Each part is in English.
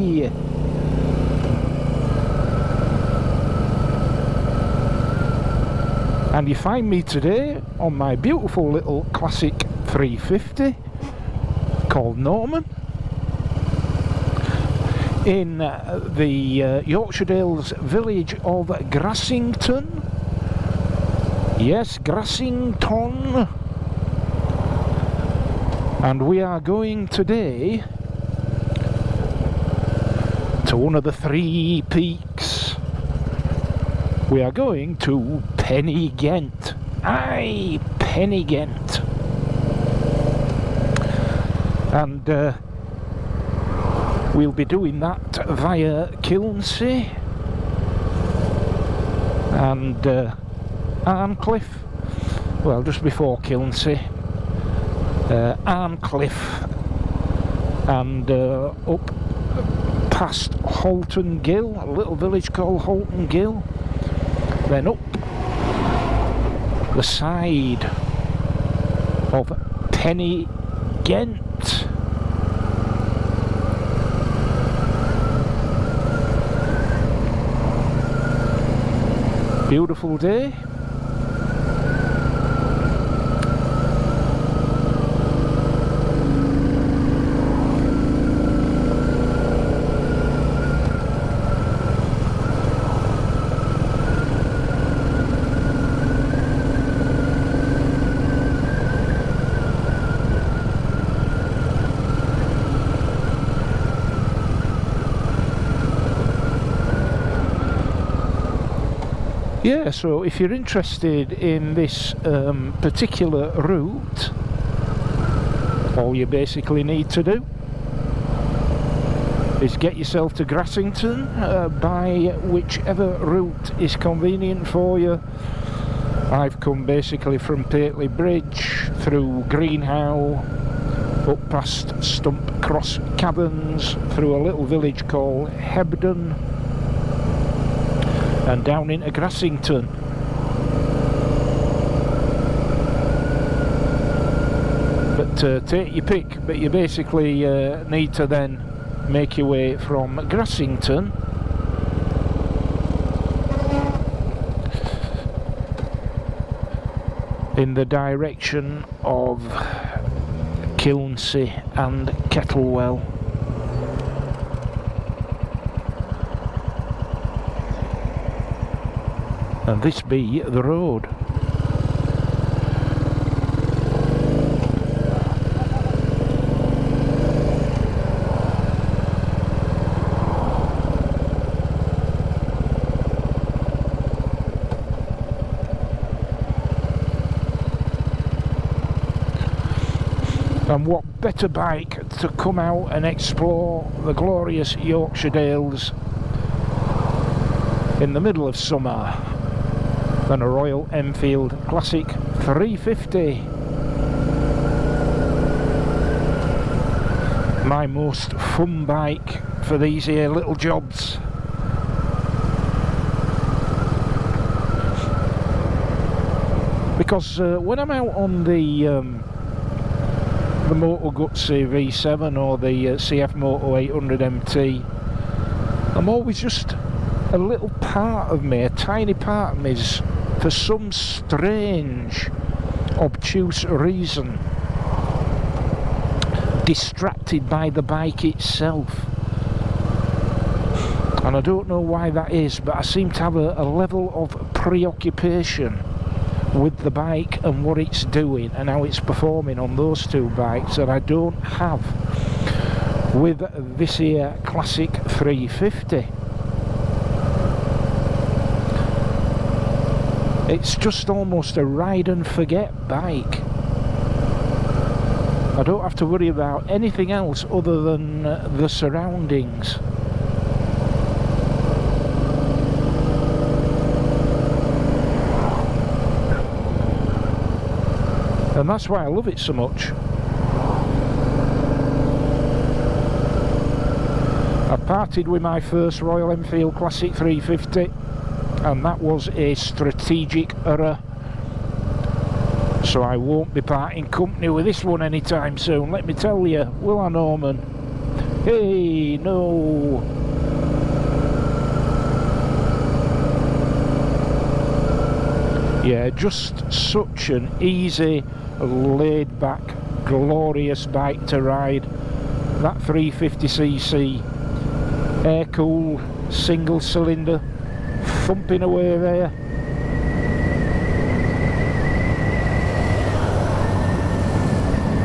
Hey! And you find me today on my beautiful little classic 350 called Norman in the Yorkshire Dales village of Grassington. Yes, Grassington. And we are going today to one of the 3 peaks. We are going to Pen-y-Ghent. Aye, Pen-y-Ghent. And we'll be doing that via Kilnsea and Arncliffe. Well, just before Kilnsea. Arncliffe and up past Halton Gill, a little village called Halton Gill. Then up the side of Pen-y-Ghent. Beautiful day. Yeah, so if you're interested in this particular route, all you basically need to do is get yourself to Grassington by whichever route is convenient for you. I've come basically from Pateley Bridge through Greenhow, up past Stump Cross Caverns, through a little village called Hebden, and down into Grassington. But take your pick, but you basically need to then make your way from Grassington in the direction of Kilnsea and Kettlewell. And this be the road. And what better bike to come out and explore the glorious Yorkshire Dales in the middle of summer than a Royal Enfield Classic 350. My most fun bike for these here little jobs. Because when I'm out on the Moto Guzzi V7 or the CF Moto 800 MT, I'm always just a little part of me, a tiny part of me is, for some strange, obtuse reason, distracted by the bike itself. And I don't know why that is, but I seem to have a level of preoccupation with the bike and what it's doing and how it's performing on those 2 bikes that I don't have with this here Classic 350. It's just almost a ride and forget bike. I don't have to worry about anything else other than the surroundings. And that's why I love it so much. I've parted with my first Royal Enfield Classic 350, and that was a strategic error. So I won't be parting company with this one anytime soon, let me tell you. Will I, Norman? Hey, no. Yeah, just such an easy, laid back, glorious bike to ride. That 350cc air cooled single cylinder thumping away there.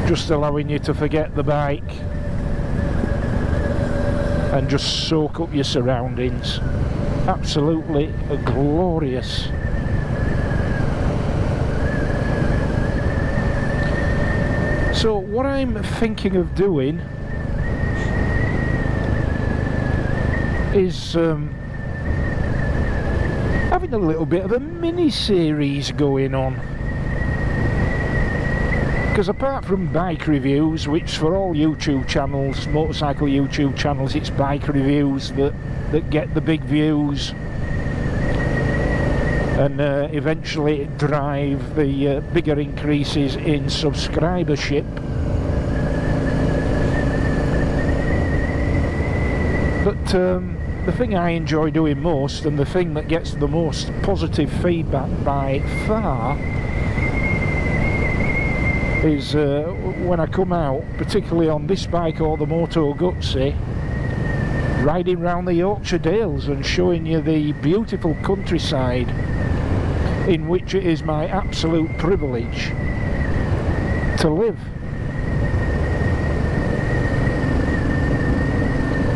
Just allowing you to forget the bike and just soak up your surroundings. Absolutely glorious. So what I'm thinking of doing is having a little bit of a mini-series going on. Because apart from bike reviews, which for all YouTube channels, motorcycle YouTube channels, it's bike reviews that get the big views and eventually drive the bigger increases in subscribership. But the thing I enjoy doing most, and the thing that gets the most positive feedback by far, is when I come out, particularly on this bike or the Moto Guzzi, riding round the Yorkshire Dales and showing you the beautiful countryside in which it is my absolute privilege to live.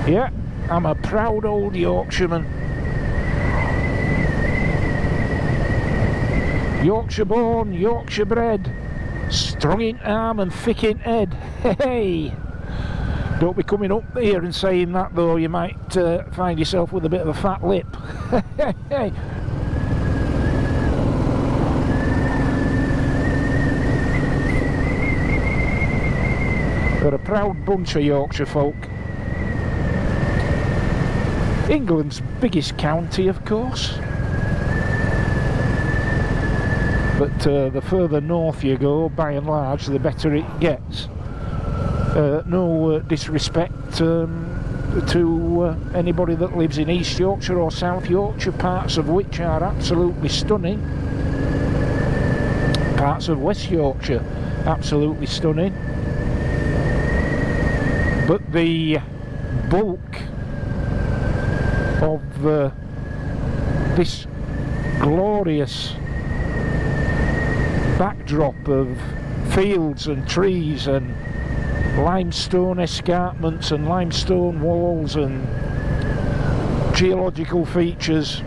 Yeah, I'm a proud old Yorkshireman. Yorkshire born, Yorkshire bred, strong in arm and thick in head. Hey! Don't be coming up here and saying that though, you might find yourself with a bit of a fat lip. Hey! They're a proud bunch of Yorkshire folk. England's biggest county, of course. But the further north you go, by and large, the better it gets. No disrespect to anybody that lives in East Yorkshire or South Yorkshire, parts of which are absolutely stunning. Parts of West Yorkshire, absolutely stunning. But the bulk of this glorious backdrop of fields and trees and limestone escarpments and limestone walls and geological features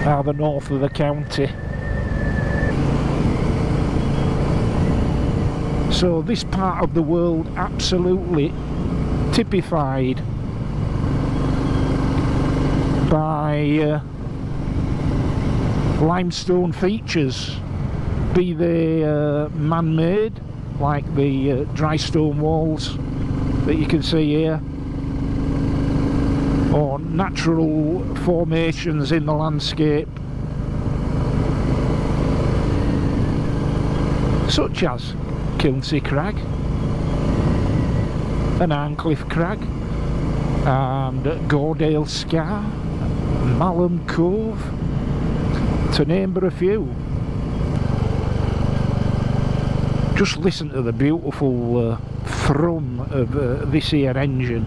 are the north of the county. So this part of the world absolutely typified by limestone features, be they man-made, like the dry stone walls that you can see here, or natural formations in the landscape, such as Kilnsea Crag and Arncliffe Crag and Gordale Scar, Malham Cove, to name but a few. Just listen to the beautiful thrum of this here engine,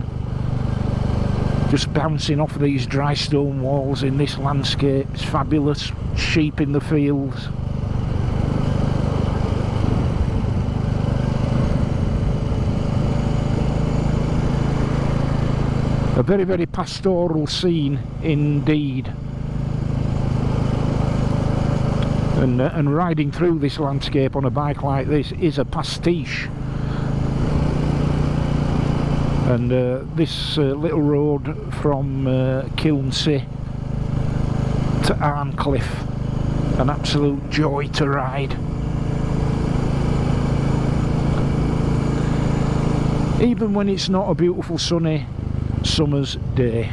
just bouncing off these dry stone walls in this landscape. It's fabulous. Sheep in the fields. A very, very pastoral scene indeed. And riding through this landscape on a bike like this is a pastiche. And this little road from Kilnsea to Arncliffe, an absolute joy to ride. Even when it's not a beautiful sunny summer's day.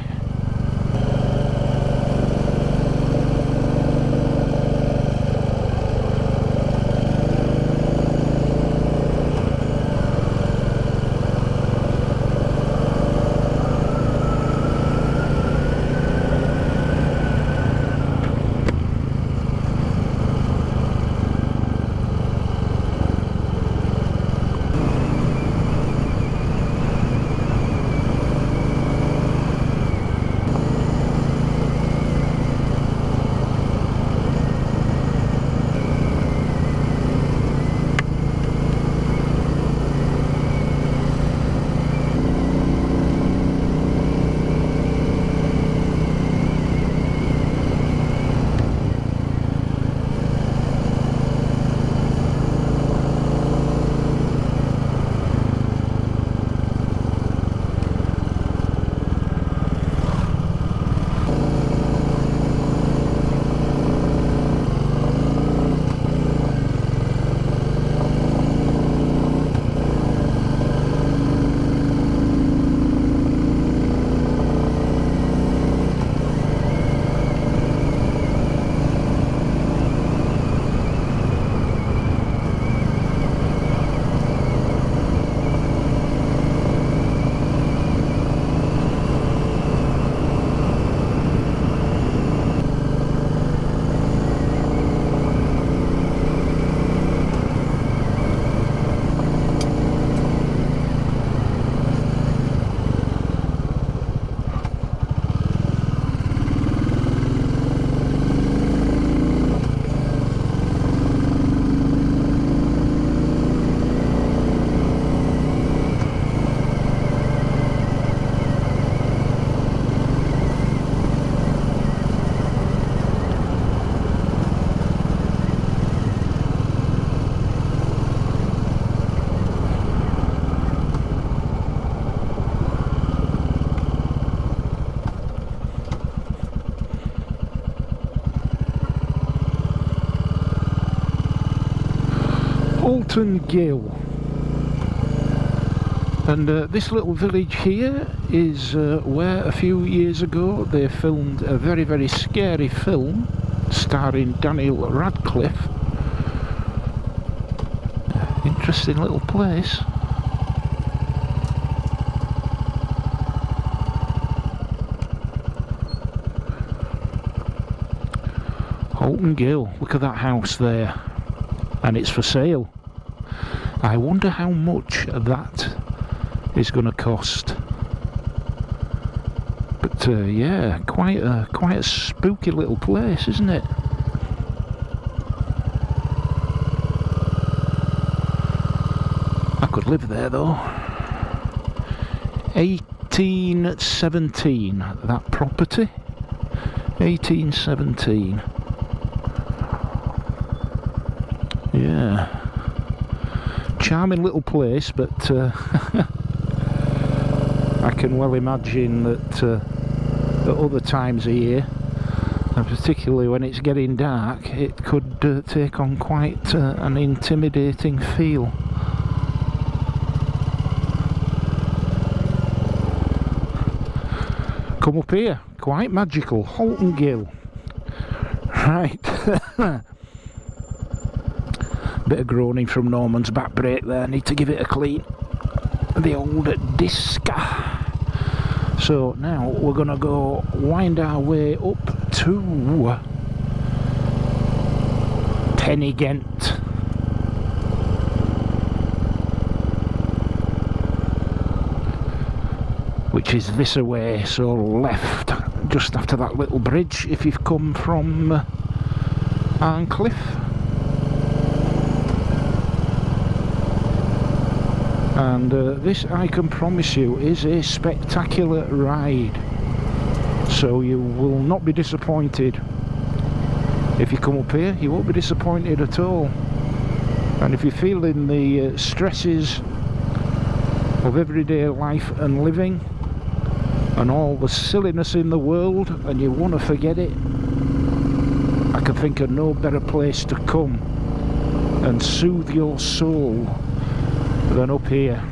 Pen-y-Ghent. And this little village here is where a few years ago they filmed a very, very scary film starring Daniel Radcliffe. Interesting little place. Pen-y-Ghent, look at that house there, and it's for sale. I wonder how much that is going to cost. But yeah, quite a spooky little place, isn't it? I could live there though. 1817, that property. 1817. Yeah, charming little place, but I can well imagine that at other times of year, and particularly when it's getting dark, it could take on quite an intimidating feel. Come up here, quite magical, Pen-y-Ghent. Right. Bit of groaning from Norman's back brake there, need to give it a clean. The old disc. So now we're gonna go wind our way up to Pen-y-Ghent. Which is this away, so left just after that little bridge if you've come from Arncliffe. And this, I can promise you, is a spectacular ride, so you will not be disappointed. If you come up here, you won't be disappointed at all. And if you're feeling the stresses of everyday life and living and all the silliness in the world, and you want to forget it, I can think of no better place to come and soothe your soul than up here.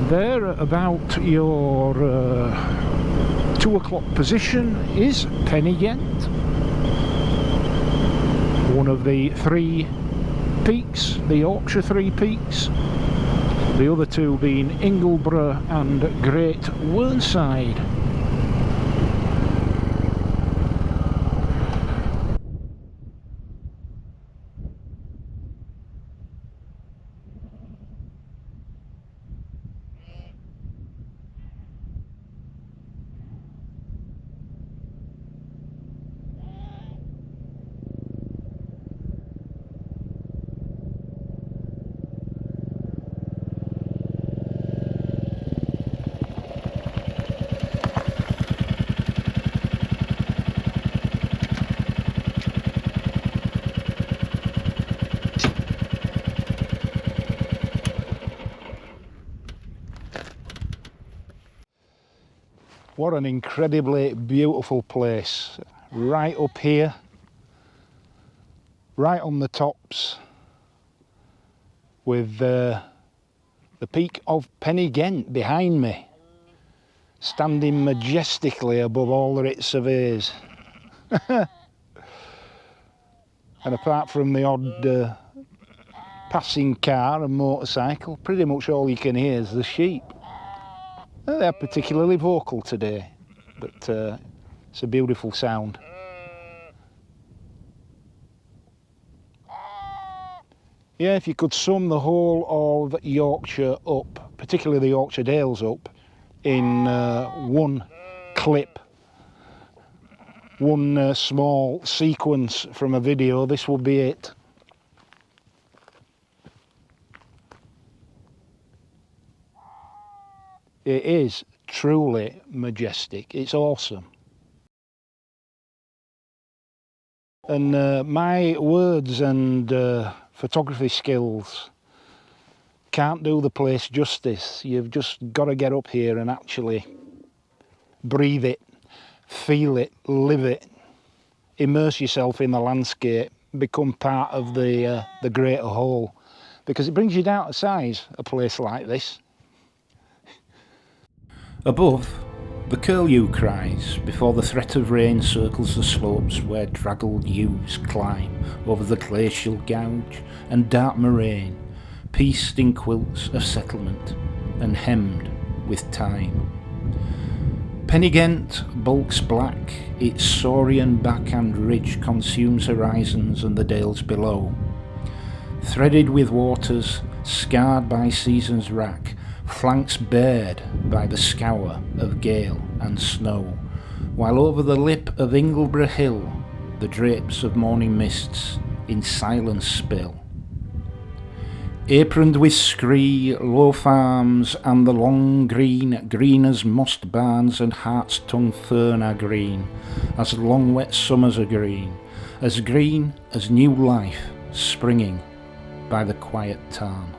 There, about your 2 o'clock position, is Pen-y-Ghent, one of the 3 peaks, the Yorkshire 3 peaks, the other 2 being Ingleborough and Great Whernside. What an incredibly beautiful place. Right up here, right on the tops, with the peak of Pen-y-Ghent behind me, standing majestically above all that it surveys. And apart from the odd passing car and motorcycle, pretty much all you can hear is the sheep. They're particularly vocal today, but it's a beautiful sound. Yeah, if you could sum the whole of Yorkshire up, particularly the Yorkshire Dales up, in one clip, one small sequence from a video, this would be it. It is truly majestic. It's awesome. And my words and photography skills can't do the place justice. You've just got to get up here and actually breathe it, feel it, live it, immerse yourself in the landscape, become part of the greater whole, because it brings you down to size, a place like this. Above, the curlew cries before the threat of rain circles the slopes where draggled ewes climb over the glacial gouge and dark moraine, pieced in quilts of settlement and hemmed with time. Pen-y-Ghent bulks black, its saurian backhand ridge consumes horizons and the dales below. Threaded with waters, scarred by season's rack, flanks bared by the scour of gale and snow, while over the lip of Ingleborough Hill the drapes of morning mists in silence spill. Aproned with scree, low farms, and the long green as mossed barns and hart's tongue fern are green, as long wet summers are green as new life springing by the quiet tarn.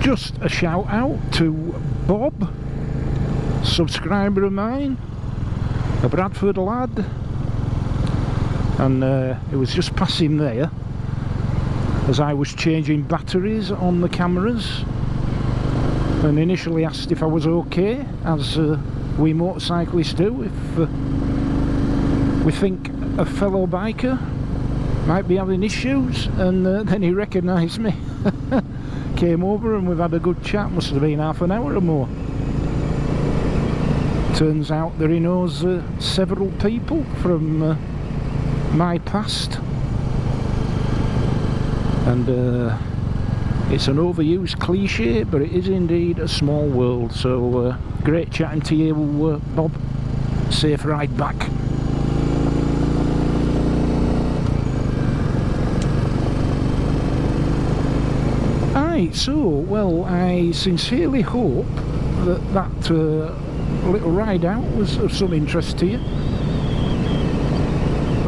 Just a shout out to Bob, subscriber of mine, a Bradford lad, and it was just passing there as I was changing batteries on the cameras, and initially asked if I was okay, as we motorcyclists do if we think a fellow biker might be having issues, and then he recognised me. Came over and we've had a good chat. Must have been half an hour or more. Turns out that he knows several people from my past, and it's an overused cliche, but it is indeed a small world. So great chatting to you, Bob. Safe ride back. Right, so, well, I sincerely hope that little ride out was of some interest to you.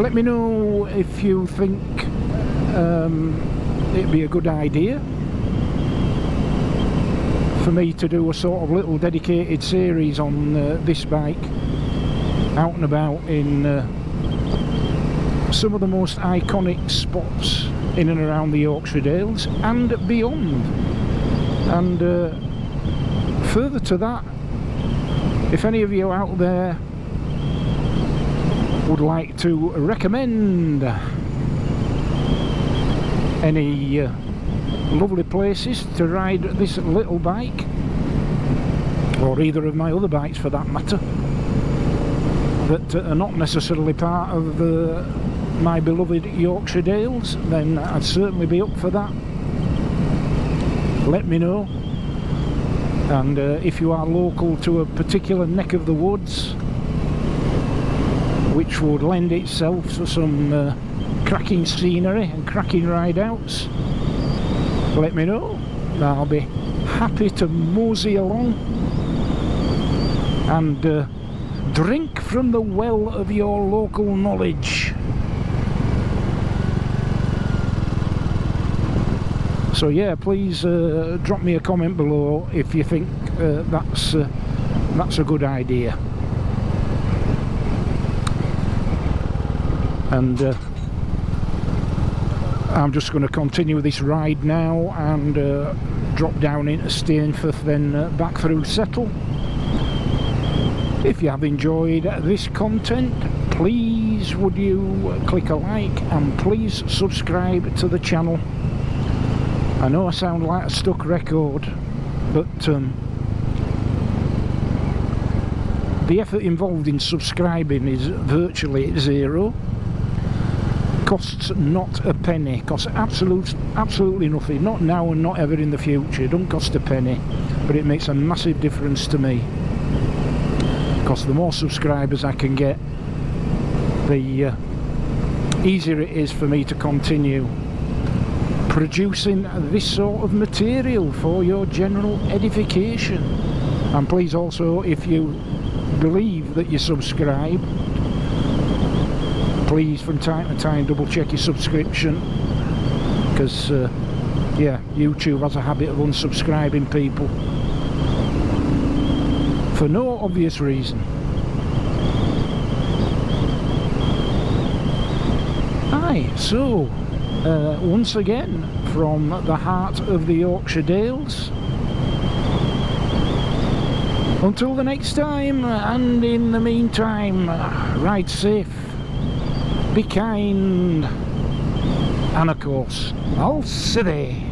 Let me know if you think it'd be a good idea for me to do a sort of little dedicated series on this bike, out and about in some of the most iconic spots in and around the Yorkshire Dales and beyond. And further to that, if any of you out there would like to recommend any lovely places to ride this little bike, or either of my other bikes for that matter, that are not necessarily part of my beloved Yorkshire Dales, then I'd certainly be up for that. Let me know. And if you are local to a particular neck of the woods which would lend itself to some cracking scenery and cracking ride outs, let me know. I'll be happy to mosey along and drink from the well of your local knowledge. So yeah, please drop me a comment below if you think that's a good idea. And I'm just going to continue this ride now and drop down into Enfield, then back through Settle. If you have enjoyed this content, please would you click a like and please subscribe to the channel. I know I sound like a stuck record, but the effort involved in subscribing is virtually zero. Costs not a penny, costs absolutely nothing, not now and not ever in the future. It don't cost a penny, but it makes a massive difference to me, because the more subscribers I can get, the easier it is for me to continue producing this sort of material for your general edification. And please also, if you believe that you subscribe, please from time to time double check your subscription, because yeah, YouTube has a habit of unsubscribing people for no obvious reason. Aye, so once again from the heart of the Yorkshire Dales, until the next time, and in the meantime, ride safe, be kind, and of course, I'll see thee.